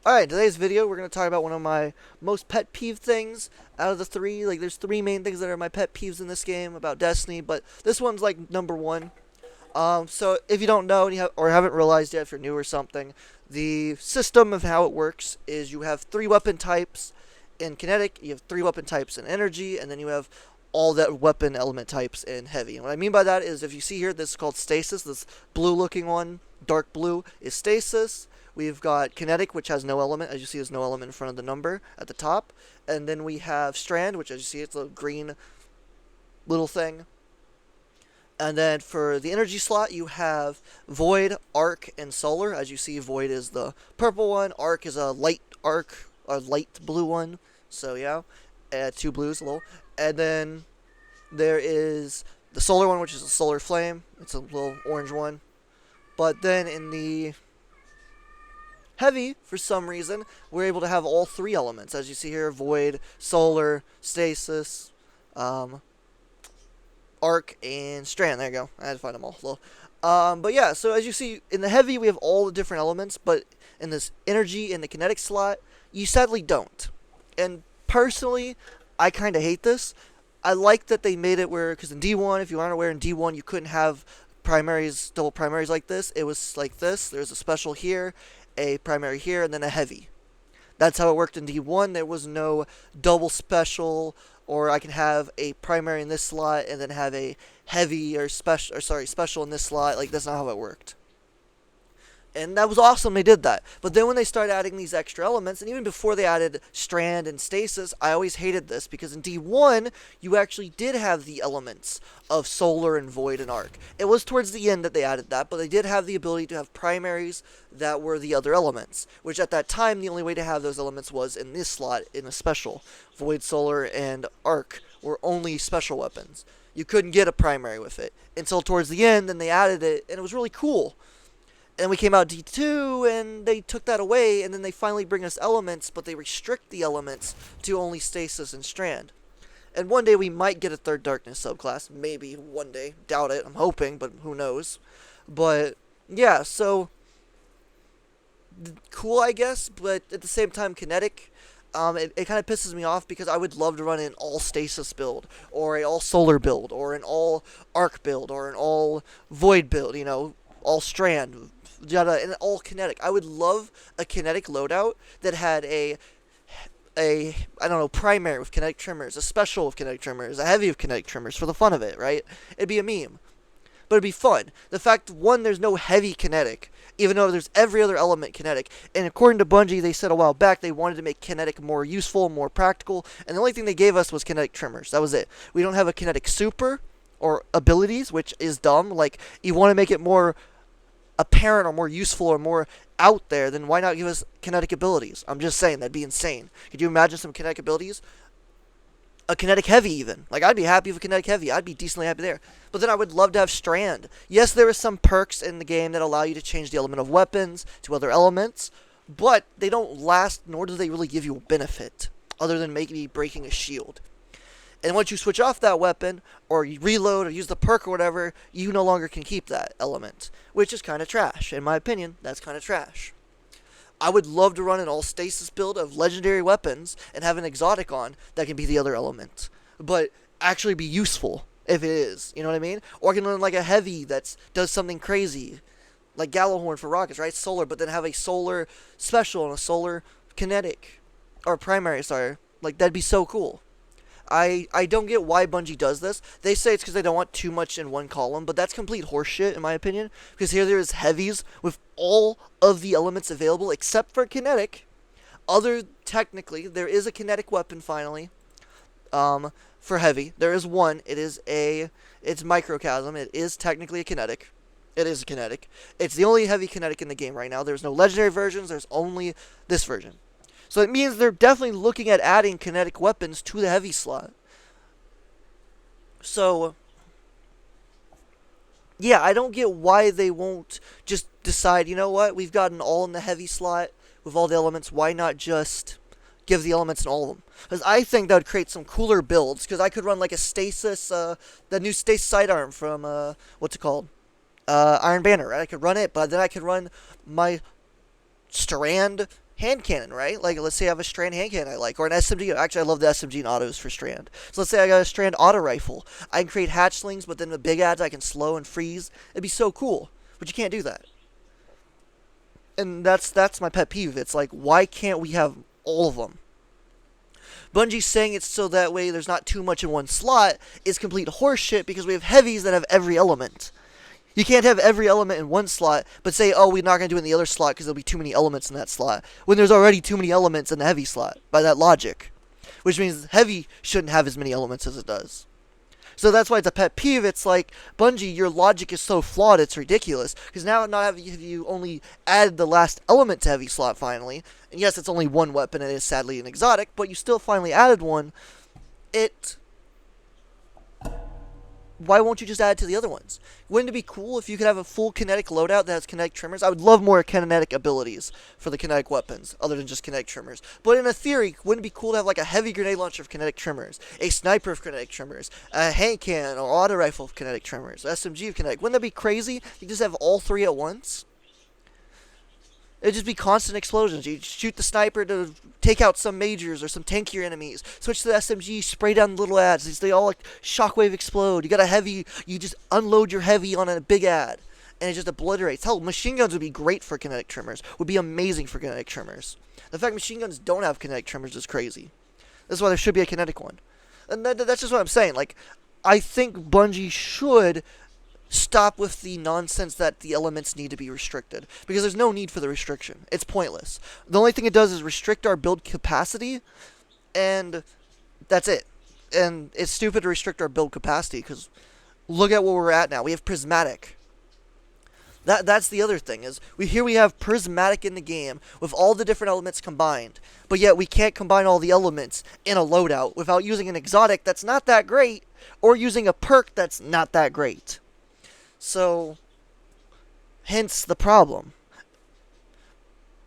Alright, today's video we're going to talk about one of my most pet peeve things out of the three. Like, there's three main things that are my pet peeves in this game about Destiny, but this one's like number one. So if you don't know or haven't realized yet, if you're new or something, the system of how it works is you have three weapon types in kinetic, you have three weapon types in energy, and then you have all that weapon element types in heavy. And what I mean by that is, if you see here, this is called stasis. This blue looking one, dark blue, is stasis. We've got kinetic, which has no element. As you see, there's no element in front of the number at the top. And then we have strand, which as you see, it's a green little thing. And then for the energy slot, you have void, arc, and solar. As you see, void is the purple one. Arc is a light blue one. So yeah, two blues, little. And then there is the solar one, which is a solar flame. It's a little orange one. But then in the heavy, for some reason, we're able to have all three elements. As you see here, void, solar, stasis, arc, and strand. There you go. I had to find them all. But yeah, so as you see, in the heavy, we have all the different elements, but in this energy and the kinetic slot, you sadly don't. And personally, I kind of hate this. I like that they made it where, because in D1, if you aren't aware, in D1, you couldn't have double primaries like this. It was like this. There's a special here, a primary here, and then a heavy. That's how it worked in D1. There was no double special, or I can have a primary in this slot and then have a heavy special in this slot. Like, that's not how it worked. And that was awesome, they did that. But then when they started adding these extra elements, and even before they added strand and stasis, I always hated this, because in D1, you actually did have the elements of solar and void and arc. It was towards the end that they added that, but they did have the ability to have primaries that were the other elements, which at that time, the only way to have those elements was in this slot, in a special. Void, solar, and arc were only special weapons. You couldn't get a primary with it. Until towards the end, then they added it, and it was really cool. And we came out D2, and they took that away, and then they finally bring us elements, but they restrict the elements to only stasis and strand. And one day we might get a third darkness subclass. Maybe one day. Doubt it. I'm hoping, but who knows. But, yeah, so cool, I guess, but at the same time, kinetic. It kind of pisses me off, because I would love to run an all stasis build, or an all solar build, or an all arc build, or an all void build, all strand, and all kinetic. I would love a kinetic loadout that had a I don't know, primary with kinetic trimmers, a special with kinetic trimmers, a heavy with kinetic trimmers, for the fun of it, right? It'd be a meme. But it'd be fun. The fact, one, there's no heavy kinetic, even though there's every other element kinetic. And according to Bungie, they said a while back they wanted to make kinetic more useful, more practical, and the only thing they gave us was kinetic trimmers. That was it. We don't have a kinetic super or abilities, which is dumb. Like, you want to make it more apparent or more useful or more out there, then why not give us kinetic abilities? I'm just saying, that'd be insane. Could you imagine some kinetic abilities? A kinetic heavy, even. Like, I'd be happy with a kinetic heavy. I'd be decently happy there. But then I would love to have strand. Yes, there are some perks in the game that allow you to change the element of weapons to other elements, but they don't last, nor do they really give you a benefit, other than maybe breaking a shield. And once you switch off that weapon, or you reload, or use the perk or whatever, you no longer can keep that element, which is kind of trash. In my opinion, that's kind of trash. I would love to run an all stasis build of legendary weapons and have an exotic on that can be the other element, but actually be useful if it is. You know what I mean? Or I can run like a heavy that does something crazy, like Gallowhorn for rockets, right? Solar, but then have a solar special and a solar kinetic, or primary. Sorry, like that'd be so cool. I don't get why Bungie does this. They say it's because they don't want too much in one column, but that's complete horseshit in my opinion. Because here there's heavies with all of the elements available except for kinetic. Technically, there is a kinetic weapon finally. For heavy, there is one. It's microcosm. It is technically a kinetic. It is a kinetic. It's the only heavy kinetic in the game right now. There's no legendary versions. There's only this version. So it means they're definitely looking at adding kinetic weapons to the heavy slot. So, yeah, I don't get why they won't just decide, you know what, we've got an all in the heavy slot with all the elements, why not just give the elements in all of them? Because I think that would create some cooler builds, because I could run like a stasis, the new stasis sidearm from, what's it called? Iron Banner, right? I could run it, but then I could run my strand hand cannon, right? Like, let's say I have a strand hand cannon I like, or an SMG. Actually, I love the SMG and autos for strand. So let's say I got a strand auto rifle. I can create hatchlings, but then the big ads I can slow and freeze. It'd be so cool, but you can't do that. And that's my pet peeve. It's like, why can't we have all of them? Bungie's saying it's so that way there's not too much in one slot is complete horseshit because we have heavies that have every element. You can't have every element in one slot, but say, oh, we're not going to do it in the other slot because there'll be too many elements in that slot, when there's already too many elements in the heavy slot, by that logic. Which means heavy shouldn't have as many elements as it does. So that's why it's a pet peeve. It's like, Bungie, your logic is so flawed, it's ridiculous. Because now not have you only added the last element to heavy slot finally, and yes, it's only one weapon and it is sadly an exotic, but you still finally added one. Why won't you just add it to the other ones? Wouldn't it be cool if you could have a full kinetic loadout that has kinetic trimmers? I would love more kinetic abilities for the kinetic weapons, other than just kinetic trimmers. But in a theory, wouldn't it be cool to have like a heavy grenade launcher of kinetic trimmers, a sniper of kinetic trimmers, a hand cannon or auto rifle of kinetic trimmers, SMG of kinetic? Wouldn't that be crazy? You just have all three at once? It'd just be constant explosions. You'd shoot the sniper to take out some majors or some tankier enemies. Switch to the SMG, spray down the little ads. They all like shockwave explode. You got a heavy, you just unload your heavy on a big ad. And it just obliterates. Hell, machine guns would be great for kinetic trimmers. Would be amazing for kinetic trimmers. The fact machine guns don't have kinetic trimmers is crazy. That's why there should be a kinetic one. And that's just what I'm saying. Like, I think Bungie should stop with the nonsense that the elements need to be restricted, because there's no need for the restriction. It's pointless. The only thing it does is restrict our build capacity, and that's it. And it's stupid to restrict our build capacity, because look at where we're at now. We have Prismatic. That's the other thing, is we have Prismatic in the game with all the different elements combined, but yet we can't combine all the elements in a loadout without using an exotic that's not that great, or using a perk that's not that great. So, hence the problem.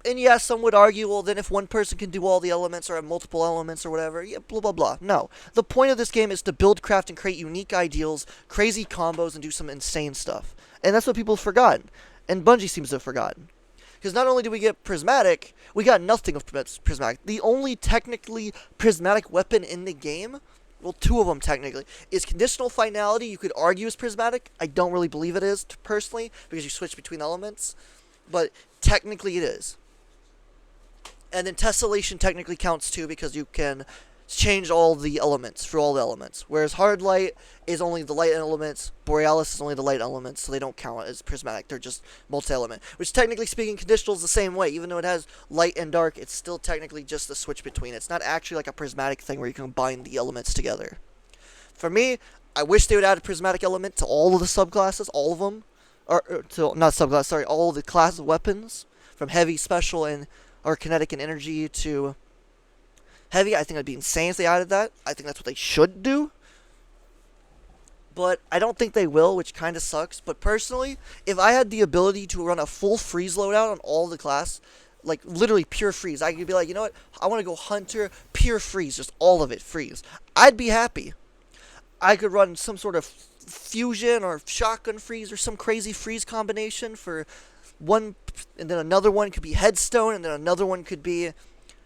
And yes, some would argue, well, then if one person can do all the elements or have multiple elements or whatever, yeah, blah, blah, blah. No. The point of this game is to build, craft, and create unique ideals, crazy combos, and do some insane stuff. And that's what people have forgotten. And Bungie seems to have forgotten. Because not only did we get Prismatic, we got nothing of Prismatic. The only technically Prismatic weapon in the game, well, two of them technically, is conditional finality. You could argue is Prismatic. I don't really believe it is, personally, because you switch between elements. But technically it is. And then tessellation technically counts too, because you can change all the elements for all the elements. Whereas hard light is only the light elements, borealis is only the light elements, so they don't count as prismatic. They're just multi-element. Which technically speaking, conditional is the same way. Even though it has light and dark, it's still technically just the switch between. It's not actually like a prismatic thing where you can combine the elements together. For me, I wish they would add a prismatic element to all of the subclasses, all of them. Or to, not subclass, sorry, all of the class of weapons. From heavy, special, and or kinetic and energy to heavy. I think it'd be insane if they added that. I think that's what they should do. But I don't think they will, which kind of sucks. But personally, if I had the ability to run a full freeze loadout on all the class, like literally pure freeze, I could be like, you know what? I want to go hunter, pure freeze, just all of it freeze. I'd be happy. I could run some sort of fusion or shotgun freeze or some crazy freeze combination for one, and then another one could be headstone, and then another one could be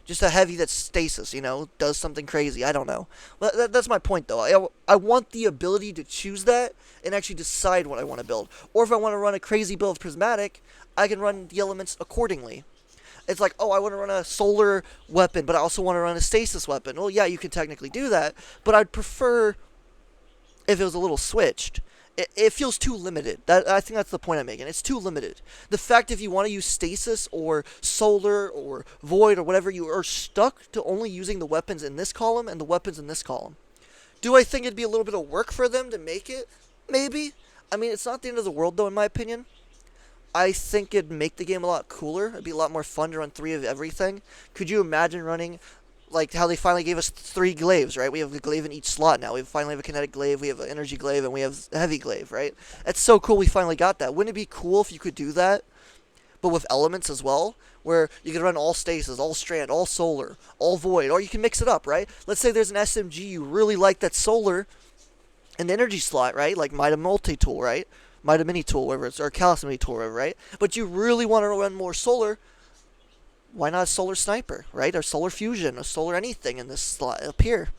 just a heavy that's stasis, you know, does something crazy. I don't know. But that's my point, though. I want the ability to choose that and actually decide what I want to build. Or if I want to run a crazy build of Prismatic, I can run the elements accordingly. It's like, oh, I want to run a solar weapon, but I also want to run a stasis weapon. Well, yeah, you can technically do that, but I'd prefer if it was a little switched. It feels too limited. I think that's the point I'm making. It's too limited. The fact if you want to use stasis or solar or void or whatever, you are stuck to only using the weapons in this column and the weapons in this column. Do I think it'd be a little bit of work for them to make it? Maybe. I mean, it's not the end of the world, though, in my opinion. I think it'd make the game a lot cooler. It'd be a lot more fun to run 3 of everything. Could you imagine running, like how they finally gave us 3 glaives, right? We have a glaive in each slot now. We finally have a kinetic glaive, we have an energy glaive, and we have a heavy glaive, right? That's so cool we finally got that. Wouldn't it be cool if you could do that, but with elements as well? Where you could run all stasis, all strand, all solar, all void, or you can mix it up, right? Let's say there's an SMG you really like that's solar, an energy slot, right? Like Mida Multi-Tool, right? Mida Mini-Tool, whatever it's, or Callus Mini-Tool, whatever, right? But you really want to run more solar, Why not a solar sniper, right? Or solar fusion, or solar anything in this slot up here?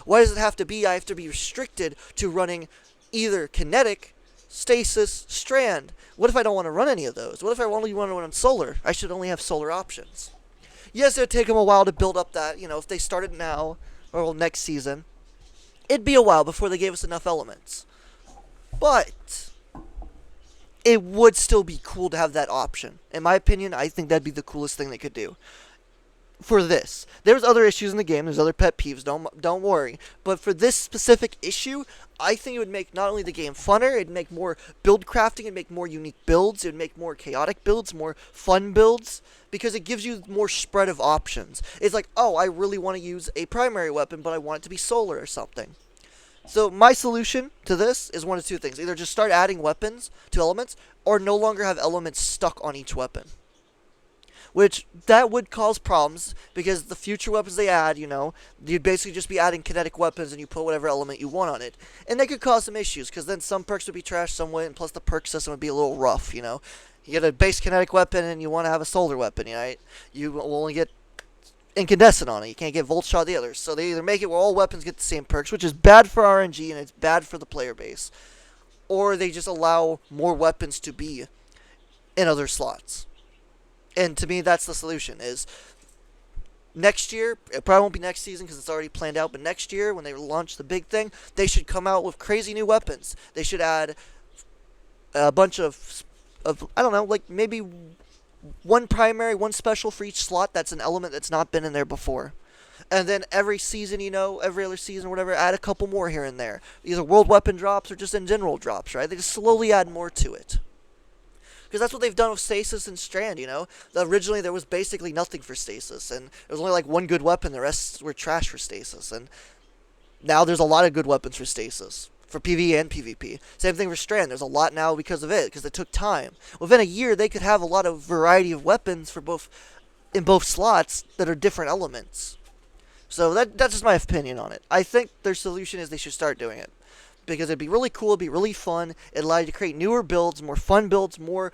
Why does it have to be, I have to be restricted to running either kinetic, stasis, strand? What if I don't want to run any of those? What if I only want to run solar? I should only have solar options. Yes, it would take them a while to build up that, if they started now, or next season, it'd be a while before they gave us enough elements. But it would still be cool to have that option. In my opinion, I think that'd be the coolest thing they could do. For this, there's other issues in the game. There's other pet peeves. Don't worry. But for this specific issue, I think it would make not only the game funner, it'd make more build crafting, it'd make more unique builds, it'd make more chaotic builds, more fun builds, because it gives you more spread of options. It's like, oh, I really want to use a primary weapon, but I want it to be solar or something. So my solution to this is one of two things: either just start adding weapons to elements, or no longer have elements stuck on each weapon. Which, that would cause problems, because the future weapons they add, you'd basically just be adding kinetic weapons and you put whatever element you want on it. And that could cause some issues, because then some perks would be trashed some way, and plus the perk system would be a little rough, You get a base kinetic weapon and you want to have a solar weapon, right? You will only get incandescent on it. You can't get volt shot the others. So they either make it where all weapons get the same perks, which is bad for RNG and it's bad for the player base. Or they just allow more weapons to be in other slots. And to me, that's the solution, is next year, it probably won't be next season because it's already planned out, but next year, when they launch the big thing, they should come out with crazy new weapons. They should add a bunch of I don't know, like maybe one primary, one special for each slot that's an element that's not been in there before. And then every season, every other season or whatever, add a couple more here and there. Either world weapon drops or just in general drops, right? They just slowly add more to it. Because that's what they've done with Stasis and Strand, Originally, there was basically nothing for Stasis, and there was only like one good weapon, the rest were trash for Stasis, and now there's a lot of good weapons for Stasis, for PvE and PvP. Same thing for Strand, there's a lot now because of it, because it took time. Within a year, they could have a lot of variety of weapons for in both slots that are different elements. So that's just my opinion on it. I think their solution is they should start doing it. Because it'd be really cool, it'd be really fun, it'd allow you to create newer builds, more fun builds, more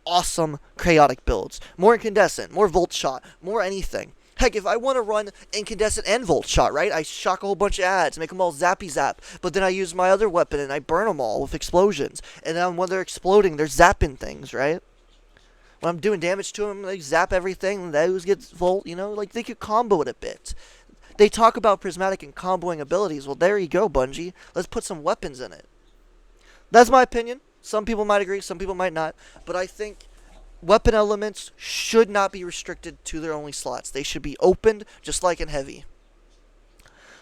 awesome chaotic builds, more incandescent, more volt shot, more anything. Heck, if I want to run incandescent and volt shot, right, I shock a whole bunch of ads, make them all zappy zap, but then I use my other weapon and I burn them all with explosions, and then when they're exploding, they're zapping things, right? When I'm doing damage to them, they zap everything, those get volt, like they could combo it a bit. They talk about prismatic and comboing abilities. Well, there you go, Bungie. Let's put some weapons in it. That's my opinion. Some people might agree, some people might not. But I think weapon elements should not be restricted to their only slots. They should be opened, just like in Heavy.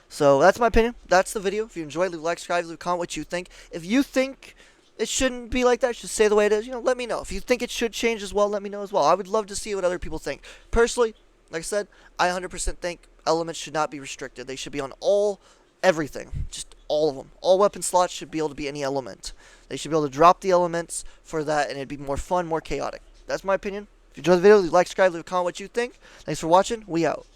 So that's my opinion. That's the video. If you enjoyed, leave a like, subscribe, leave a comment what you think. If you think it shouldn't be like that, just say the way it is, let me know. If you think it should change as well, let me know as well. I would love to see what other people think. Personally, like I said, I 100% think elements should not be restricted. They should be on everything. Just all of them. All weapon slots should be able to be any element. They should be able to drop the elements for that, and it'd be more fun, more chaotic. That's my opinion. If you enjoyed the video, leave a like, subscribe, leave a comment what you think. Thanks for watching. We out.